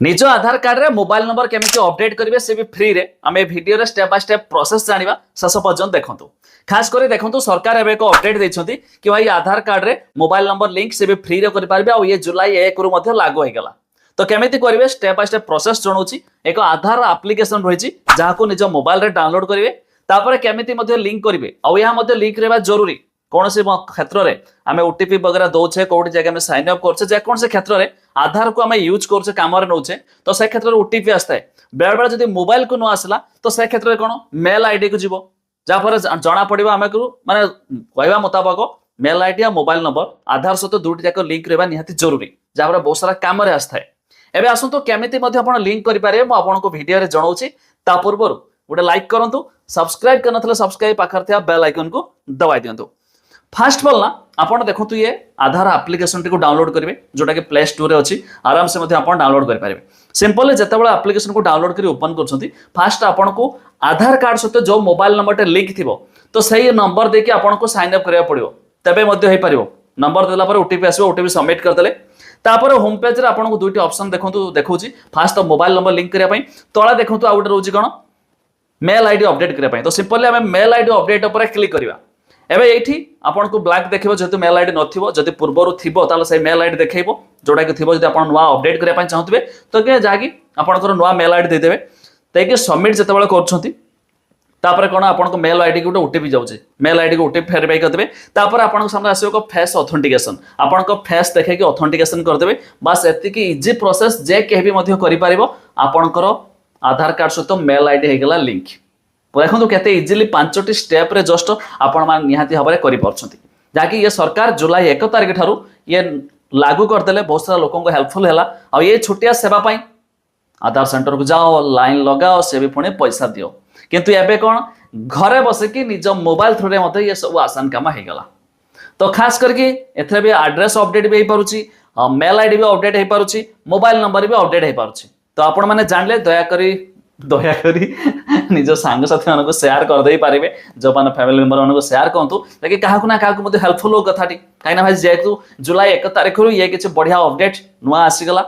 निज आधार कार्ड रे mobile number केमिति अपडेट करेंगे से भी फ्री रे आम video step by step process जानिबा शेष पर्यंत देखंतु। खास कर देखंतु सरकार एबे एक अपडेट देछंती कि भाई आधार कार्ड रे मोबाइल नंबर लिंक से भी फ्री रे करि पारबे आ ये जुलाई 1 रु मध्ये लागू हो गला। तो केमिति करेंगे स्टेप बाय स्टेप प्रोसेस जणौची। एक आधार एप्लिकेशन रहिछि जाहाको निज मोबाइल रे डाउनलोड करेंगे तापर केमिति मध्ये लिंक करेंगे आ या मध्ये लिंक रेबा जरूरी। कौन से क्षेत्र में आम ओटीपी वगैरह दौचे कौटी जगह में साइन अप करछे जे कौन से क्षेत्र में आधार को आम यूज करछे काम रे नौचे तो से क्षेत्र में ओटीपी आस्ता है बेले बेले जब मोबाइल को न आसला तो से क्षेत्र में कौन मेल आईडी को जीवो जहाँफल जना पड़ो आम माने कहवा मुताबक मेल आईडी आ मोबाइल नंबर आधार सहित दुईटी जाक लिंक रहा निहाती जरूरी जहाँफल बहुत सारा काम आसता है। एबे आसतु केमिति लिंक करेंगे मुझे भिडियो जनाऊँगी ता पूर्व गोटे लाइक करूँ सब्सक्राइब कर सब्सक्राइब पाखे बेल आइकन को दबाई दिंतु। फास्ट ऑफ ऑल ना आपण देखंतु ये आधार एप्लिकेशन टी को डाउनलोड करेंगे जोटा कि प्ले स्टोर रे अछि आराम से मध्ये आपण डाउनलोड कर पारे। सिंपल जेतेबेला एप्लिकेशन को डाउनलोड करी ओपन करछंती फास्ट आपण को आधार कार्ड सहित जो मोबाइल नंबर टे लिंक थिबो तो सही नंबर देके आपण को साइन अप करिया पड़िबो तबे मध्ये होई परिबो। नंबर देला पर ओटीपी आसीबो ओटीपी सबमिट कर देले तापर होम पेज रे आपण को दुईटी ऑप्शन देखंतु देखौची फास्ट मोबाइल नंबर लिंक करिया पई तळा देखंतु आ गुटे रहउची कोन मेल आईडी अपडेट करिया पई। तो सिंपली हमें मेल आईडी अपडेट ऊपर क्लिक करिवा। एबे एठी आपन को ब्लैक देखिबो जेतु मेल आईडी नथिबो जदि पूर्वरु थिबो ताले से मेल आईडी देखैबो जोटा कि थिबो जदि आपन नवा अपडेट करिया पई चाहथिबे तो के जागी आपन को नवा मेल आईडी दे देबे तेके सबमिट जेतेबेले करछंती तापर कोन आपन को मेल आईडी को ओटीपी जाउचे मेल आईडी को ओटीपी वेरीफाई कर देबे तापर आपन को सामने आसीबो को फेस ऑथेंटिकेशन आपन को फेस देखे कि ऑथेंटिकेशन कर देबे बस एति की इजी प्रोसेस जे केबी मध्ये करि पारिबो आपन को आधार कार्ड सहित मेल आईडी हे गेला लिंक। देखो केते इजिली 5टी स्टेप रे जस्ट आपण मान निहाती भाव में करिपरछंती जाकि ये सरकार जुलाई 1 तारिख ठारू ये लागू करदेले बहुत सारा लोगों को हेल्पफुल हैला। और ये छोटिया सेवा पाई आधार सेंटर को जाओ लाइन लगाओ से भी पुणे पैसा दियो किंतु एबे कोन घरे बसिकी निज मोबाइल थ्रू रे मते ये सब आसान काम हे गला। तो खास करके एथरे भी एड्रेस अपडेट भी हे पारुची मेल आईडी भी अपडेट हे पारुची मोबाइल नंबर भी अपडेट हे पारुची। तो आपण माने जानले दया करी निज सांग साथी मानको शेयर कर दे पारिबे जो माने फैमिली मेंबर मानको शेयर करंतु ताकि काहाकु ना काहाकु हेल्पफुल हो कथाटी काइना भाई जेतु जुलाई 1 तारिख रु ये किछ बढ़िया अपडेट नुआ आसी गला